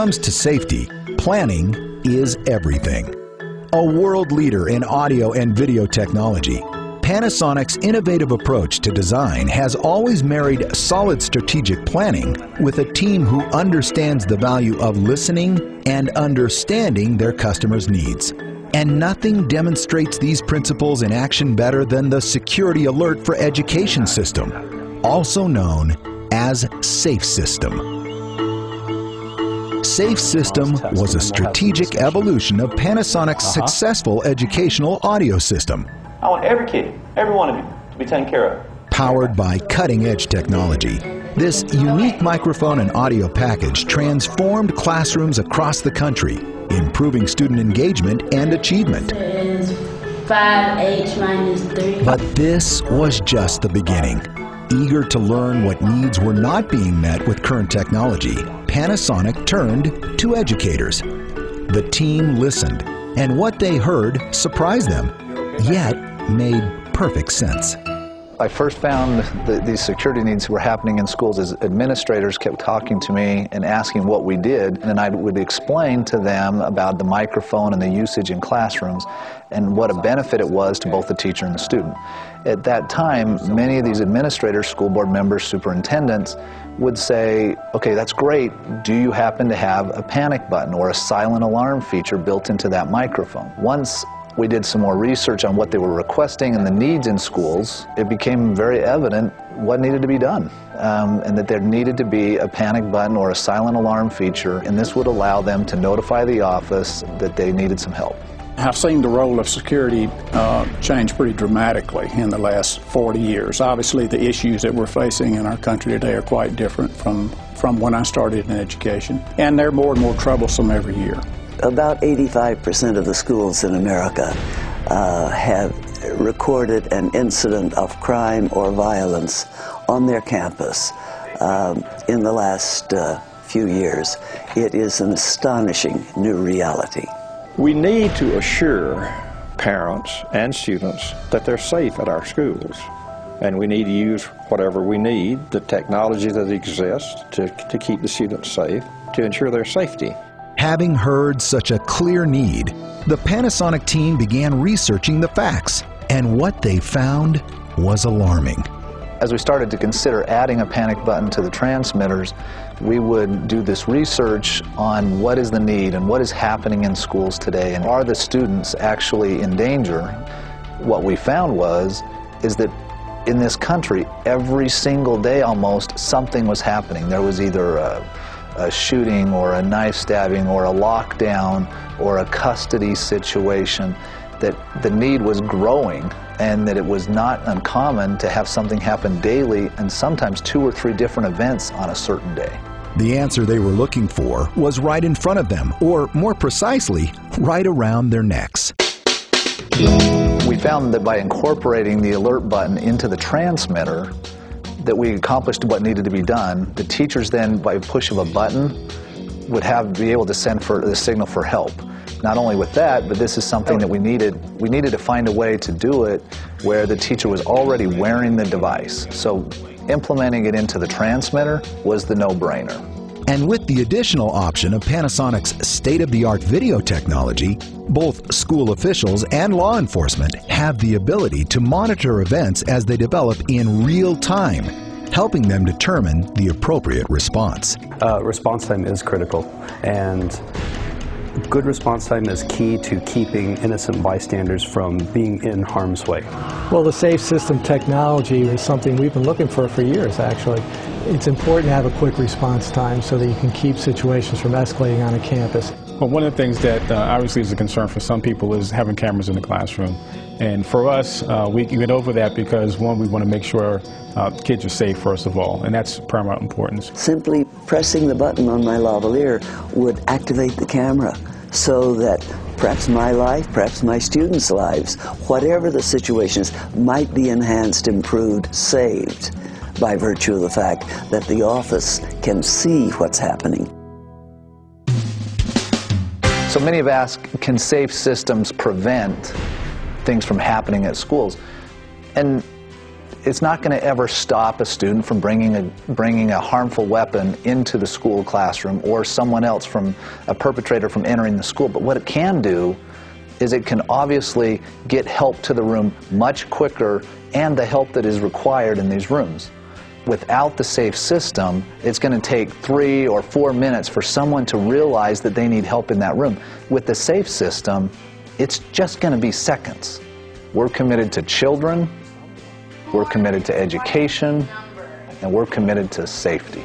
comes to safety, planning is everything. A world leader in audio and video technology, Panasonic's innovative approach to design has always married solid strategic planning with a team who understands the value of listening and understanding their customers' needs. And nothing demonstrates these principles in action better than the Security Alert for Education system, also known as Safe System. Safe System was a strategic evolution of Panasonic's successful educational audio system. I want every kid, every one of you, to be taken care of. Powered by cutting-edge technology, this unique microphone and audio package transformed classrooms across the country, improving student engagement and achievement. Is 5h minus 3. But this was just the beginning. Eager to learn what needs were not being met with current technology, Panasonic turned to educators. The team listened, and what they heard surprised them, yet made perfect sense. I first found that these security needs were happening in schools as administrators kept talking to me and asking what we did, and then I would explain to them about the microphone and the usage in classrooms and what a benefit it was to both the teacher and the student. At that time, many of these administrators, school board members, superintendents would say, okay, that's great, do you happen to have a panic button or a silent alarm feature built into that microphone? Once we did some more research on what they were requesting and the needs in schools, it became very evident what needed to be done, and that there needed to be a panic button or a silent alarm feature, and this would allow them to notify the office that they needed some help. I've seen the role of security change pretty dramatically in the last 40 years. Obviously, the issues that we're facing in our country today are quite different from when I started in education, and they're more and more troublesome every year. About 85% of the schools in America have recorded an incident of crime or violence on their campus in the last few years. It is an astonishing new reality. We need to assure parents and students that they're safe at our schools. And we need to use whatever we need, the technology that exists to keep the students safe, to ensure their safety. Having heard such a clear need, the Panasonic team began researching the facts, and what they found was alarming. As we started to consider adding a panic button to the transmitters, we would do this research on what is the need and what is happening in schools today, and are the students actually in danger. What we found is that in this country, every single day almost, something was happening. There was either a shooting or a knife stabbing or a lockdown or a custody situation, that the need was growing, and that it was not uncommon to have something happen daily, and sometimes 2 or 3 different events on a certain day. The answer they were looking for was right in front of them, or more precisely, right around their necks. We found that by incorporating the alert button into the transmitter, that we accomplished what needed to be done. The teachers then, by push of a button, would be able to send for the signal for help. Not only with that, but this is something that we needed to find a way to do it where the teacher was already wearing the device. So implementing it into the transmitter was the no-brainer. And with the additional option of Panasonic's state-of-the-art video technology, both school officials and law enforcement have the ability to monitor events as they develop in real time, helping them determine the appropriate response. Response time is critical, and good response time is key to keeping innocent bystanders from being in harm's way. Well, the Safe System technology is something we've been looking for years, actually. It's important to have a quick response time so that you can keep situations from escalating on a campus. Well, one of the things that obviously is a concern for some people is having cameras in the classroom. And for us, we get over that because, one, we want to make sure kids are safe, first of all, and that's paramount importance. Simply pressing the button on my lavalier would activate the camera so that perhaps my life, perhaps my students' lives, whatever the situations, might be enhanced, improved, saved by virtue of the fact that the office can see what's happening. So many have asked, can safe systems prevent things from happening at schools? And it's not going to ever stop a student from bringing a harmful weapon into the school classroom, or someone else, from a perpetrator, from entering the school. But what it can do is it can obviously get help to the room much quicker, and the help that is required in these rooms. Without the safe system, it's going to take 3 or 4 minutes for someone to realize that they need help in that room. With the safe system, it's just going to be seconds. We're committed to children, we're committed to education, and we're committed to safety.